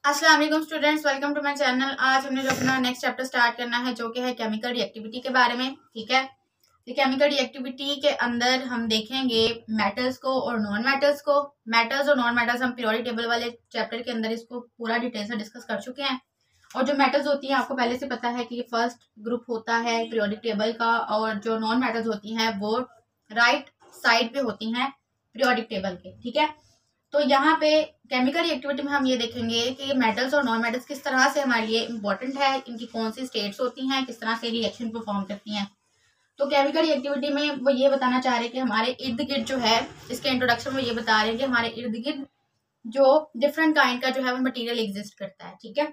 अस्सलाम वालेकुम students, welcome to my channel. आज हमने जो अपना नेक्स्ट चैप्टर स्टार्ट करना है जो कि है केमिकल रिएक्टिविटी के बारे में। ठीक है, तो केमिकल रिएक्टिविटी के अंदर हम देखेंगे मेटल्स को और नॉन मेटल्स को। मेटल्स और नॉन मेटल्स हम पीरियोडिक टेबल वाले चैप्टर के अंदर इसको पूरा डिटेल से डिस्कस कर चुके हैं। और जो मेटल्स होती हैं आपको पहले से पता है कि ये फर्स्ट ग्रुप होता है पीरियोडिक टेबल का, और जो नॉन मेटल्स होती हैं वो राइट साइड पे होती हैं पीरियोडिक टेबल के। ठीक है, तो यहाँ पे केमिकल रिएक्टिविटी में हम ये देखेंगे कि मेटल्स और नॉन मेटल्स किस तरह से हमारे लिए इंपॉर्टेंट है, इनकी कौन सी स्टेट्स होती हैं, किस तरह से रिएक्शन परफॉर्म करती हैं। तो केमिकल रिएक्टिविटी में वो ये बताना चाह रहे हैं कि हमारे इर्द गिर्द जो है, इसके इंट्रोडक्शन में ये बता रहे हैं कि हमारे इर्द गिर्द जो डिफरेंट काइंड का जो है वो मटीरियल एग्जिस्ट करता है। ठीक है,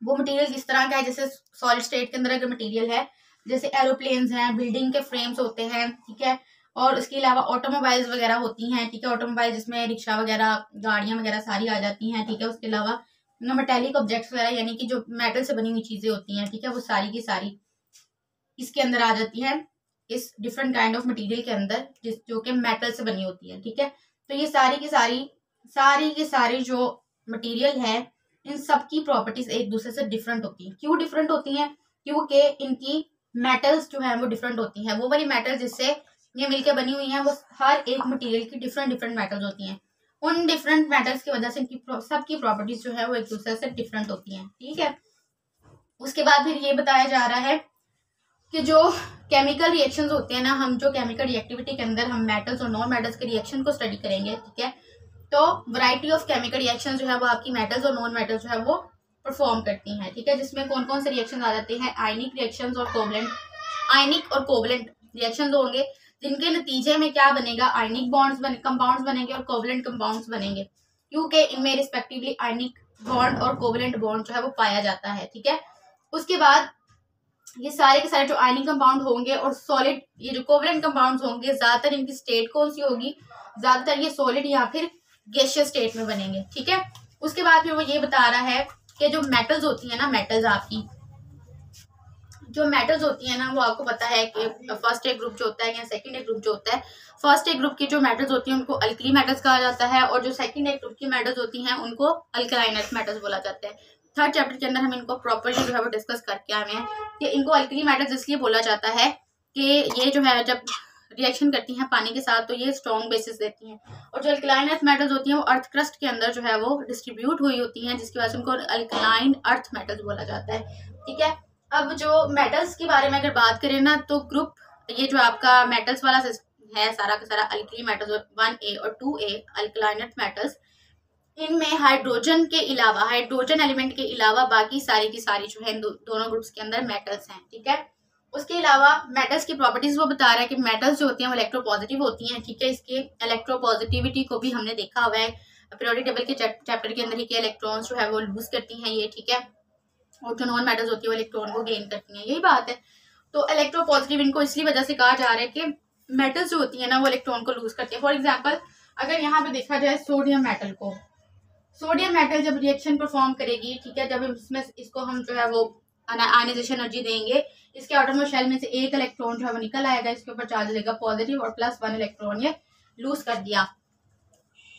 वो मटीरियल किस तरह का है, जैसे सॉलिड स्टेट के अंदर अगर मटीरियल है, जैसे एरोप्लेन्स हैं, बिल्डिंग के फ्रेम्स होते हैं। ठीक है, और उसके अलावा ऑटोमोबाइल्स वगैरह होती हैं। ठीक है, ऑटोमोबाइल जिसमें रिक्शा वगैरह, गाड़ियां वगैरह सारी आ जाती हैं। ठीक है, उसके अलावा मेटेलिक ऑब्जेक्ट्स वगैरह यानी कि जो मेटल से बनी हुई चीजें होती हैं, ठीक है, वो सारी की सारी इसके अंदर आ जाती हैं, इस डिफरेंट काइंड ऑफ मटेरियल के अंदर, जो कि मेटल से बनी होती है। ठीक है, तो ये सारी की सारी जो मटेरियल है, इन सब की प्रॉपर्टीज एक दूसरे से डिफरेंट होती हैं। क्यों डिफरेंट होती हैं? क्योंकि इनकी मेटल्स जो है वो डिफरेंट होती हैं। वो वाली मेटल जिससे ये मिलकर बनी हुई हैं, वो हर एक मटेरियल की डिफरेंट डिफरेंट मेटल्स होती हैं। उन डिफरेंट मेटल्स की वजह से इनकी सबकी प्रॉपर्टीज जो है वो एक दूसरे से डिफरेंट होती हैं। ठीक है, उसके बाद फिर ये बताया जा रहा है कि जो केमिकल रिएक्शंस होते हैं ना, हम जो केमिकल रिएक्टिविटी के अंदर हम मेटल्स और नॉन मेटल्स के रिएक्शन को स्टडी करेंगे। ठीक है, तो वैरायटी ऑफ केमिकल रिएक्शन जो है वो आपकी मेटल्स और नॉन मेटल्स जो है वो परफॉर्म करती हैं। ठीक है, जिसमें कौन कौन से रिएक्शन आ जाते हैं? आयनिक रिएक्शंस और कोवलेंट। आयनिक और कोवलेंट रिएक्शंस होंगे, जिनके नतीजे में क्या बनेगा? आयनिक बॉन्ड्स कंपाउंड्स बनेंगे और कोवलेंट कंपाउंड्स बनेंगे, क्योंकि इनमें रिस्पेक्टिवली आयनिक बॉन्ड और कोवलेंट बॉन्ड जो है वो पाया जाता है। ठीक है, उसके बाद ये सारे के सारे जो आयनिक कंपाउंड होंगे और सॉलिड, ये जो कोवलेंट कंपाउंड्स होंगे, ज्यादातर इनकी स्टेट कौन सी होगी? ज्यादातर ये सॉलिड या फिर गैसियस स्टेट में बनेंगे। ठीक है, उसके बाद फिर वो ये बता रहा है कि जो मेटल्स होती है ना, मेटल्स आपकी जो मेटल्स होती है ना, वो आपको पता है कि फर्स्ट एक ग्रुप जो होता है या सेकंड एक ग्रुप जो होता है, फर्स्ट एक ग्रुप की जो मेटल्स होती हैं उनको अल्कली मेटल्स कहा जाता है, और जो सेकंड एक ग्रुप की मेटल्स होती हैं उनको अल्कलाइन अर्थ मेटल्स बोला जाता है। थर्ड चैप्टर के अंदर हम इनको प्रॉपर्ली जो है वो डिस्कस करके आए हैं कि इनको अल्कली मेटल्स इसलिए बोला जाता है कि ये जो है जब रिएक्शन करती हैं पानी के साथ तो ये स्ट्रॉन्ग बेसिस देती हैं, और जो अल्कलाइन अर्थ मेटल्स होती हैं वो अर्थ क्रस्ट के अंदर जो है वो डिस्ट्रीब्यूट हुई होती हैं, जिसकी वजह से उनको अल्कलाइन अर्थ मेटल्स बोला जाता है। ठीक है, अब जो मेटल्स के बारे में अगर बात करें ना, तो ग्रुप ये जो आपका मेटल्स वाला है सारा का सारा अल्कली मेटल्स 1A और 2A अल्कलाइन अर्थ मेटल्स, इनमें हाइड्रोजन के अलावा, हाइड्रोजन एलिमेंट के अलावा बाकी सारी की सारी जो है दोनों ग्रुप्स के अंदर मेटल्स हैं। ठीक है, उसके अलावा मेटल्स की प्रॉपर्टीज वो बता रहा है कि मेटल्स जो होती हैं वो इलेक्ट्रोपॉजिटिव होती हैं। ठीक है, इसके इलेक्ट्रोपॉजिटिविटी को भी हमने देखा हुआ है पीरियोडिक टेबल के चैप्टर के अंदर ही, कि इलेक्ट्रॉन्स जो है वो लूज करती हैं ये। ठीक है, और जो नॉन मेटल्स होती है वो इलेक्ट्रॉन को गेन करती हैं, यही बात है। तो इलेक्ट्रोपॉजिटिव इनको इसलिए वजह से कहा जा रहा है कि मेटल्स जो होती है ना वो इलेक्ट्रॉन को लूज करती है। फॉर एग्जाम्पल अगर यहाँ पे देखा जाए सोडियम मेटल को, सोडियम मेटल जब रिएक्शन परफॉर्म करेगी, ठीक है, जब इसमें इसको हम जो है वो आयनाइजेशन एनर्जी देंगे, इसके आटोमो शेल में से एक इलेक्ट्रॉन जो है वो निकल आएगा, इसके ऊपर चार्ज लेगा पॉजिटिव और +1 इलेक्ट्रॉन ये लूज कर दिया।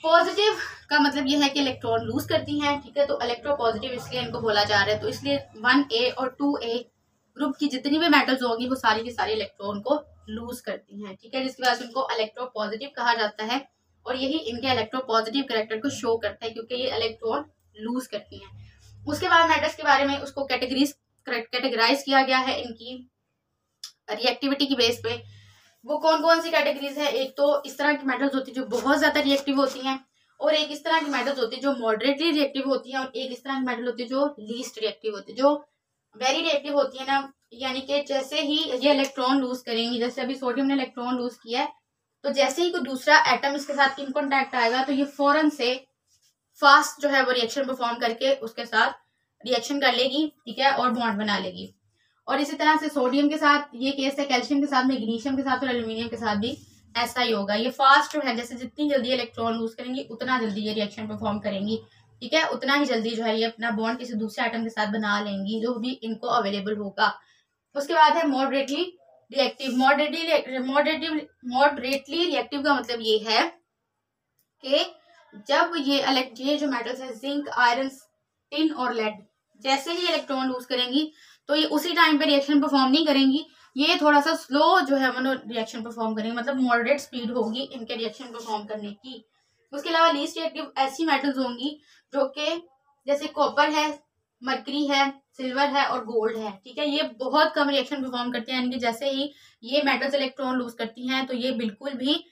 पॉजिटिव का मतलब ये है कि इलेक्ट्रॉन लूज करती हैं। ठीक है, तो इलेक्ट्रोपॉजिटिव इसलिए इनको बोला जा रहा है। तो इसलिए 1A और 2A ग्रुप की जितनी भी मेटल्स होंगी वो सारी की सारी इलेक्ट्रॉन को लूज करती हैं। ठीक है, जिसकी वजह से उनको इलेक्ट्रोपॉजिटिव कहा जाता है, और यही इनके इलेक्ट्रोपॉजिटिव कैरेक्टर को शो करता है, क्योंकि ये इलेक्ट्रॉन लूज करती हैं। उसके बाद मेटल्स के बारे में उसको कैटेगराइज किया गया है इनकी रिएक्टिविटी की बेस पे। वो कौन कौन सी कैटेगरीज है? एक तो इस तरह की मेटल्स होती है जो बहुत ज्यादा रिएक्टिव होती हैं, और एक इस तरह की मेटल्स होती है जो मॉडरेटली रिएक्टिव होती हैं, और एक इस तरह की मेटल होती है जो लीस्ट रिएक्टिव होती है। जो वेरी रिएक्टिव होती है ना, यानी कि जैसे ही ये इलेक्ट्रॉन लूज करेंगी, जैसे अभी सोडियम ने इलेक्ट्रॉन लूज किया है, तो जैसे ही कोई दूसरा एटम इसके साथ इन कॉन्टैक्ट आएगा तो ये फौरन से फास्ट जो है वो रिएक्शन परफॉर्म करके उसके साथ रिएक्शन कर लेगी। ठीक है, और बॉन्ड बना लेगी। और इसी तरह से सोडियम के साथ ये केस है, कैल्शियम के साथ, मैग्नीशियम के साथ और एल्यूमिनियम के साथ भी ऐसा ही होगा। ये फास्ट जो है, जैसे जितनी जल्दी इलेक्ट्रॉन लूज करेंगी उतना जल्दी ये रिएक्शन परफॉर्म करेंगी। ठीक है, उतना ही जल्दी जो है ये अपना बॉन्ड किसी दूसरे एटम के साथ बना लेंगी जो भी इनको अवेलेबल होगा। उसके बाद है मॉडरेटली रिएक्टिव। मॉडरेटली रिएक्टिव का मतलब ये है कि जब ये जो मेटल्स है जिंक, आयरन, टिन और लेड जैसे ही इलेक्ट्रॉन लूज करेंगी तो ये उसी टाइम पे रिएक्शन परफॉर्म नहीं करेंगी, ये थोड़ा सा स्लो जो है वो रिएक्शन परफॉर्म करेंगे, मतलब मॉडरेट स्पीड होगी इनके रिएक्शन परफॉर्म करने की। उसके अलावा लीस्ट रिएक्टिव ऐसी मेटल्स होंगी जो कि जैसे कॉपर है, मरकरी है, सिल्वर है और गोल्ड है, ठीक है, ये बहुत कम रिएक्शन परफॉर्म करते हैं, यानी कि जैसे ही ये मेटल्स इलेक्ट्रॉन लूज करती हैं तो ये बिल्कुल भी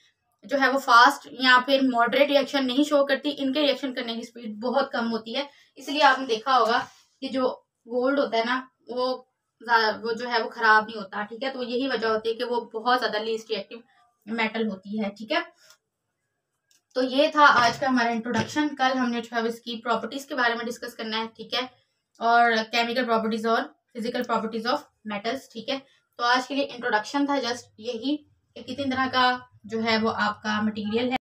जो है वो फास्ट या फिर मॉडरेट रिएक्शन नहीं शो करती, इनके रिएक्शन करने की स्पीड बहुत कम होती है। इसलिए आपने देखा होगा कि जो गोल्ड होता है ना वो जो है वो खराब नहीं होता, ठीक है, तो यही वजह होती है कि वो बहुत ज्यादा लीस्ट रिएक्टिव मेटल होती है, ठीक है। तो ये था आज का हमारा इंट्रोडक्शन। कल हमने जो है इसकी प्रॉपर्टीज के बारे में डिस्कस करना है, ठीक है, और केमिकल प्रॉपर्टीज और फिजिकल प्रॉपर्टीज ऑफ मेटल्स, ठीक है। तो आज के लिए इंट्रोडक्शन था जस्ट यही कि कितनी तरह का जो है वो आपका मटेरियल है।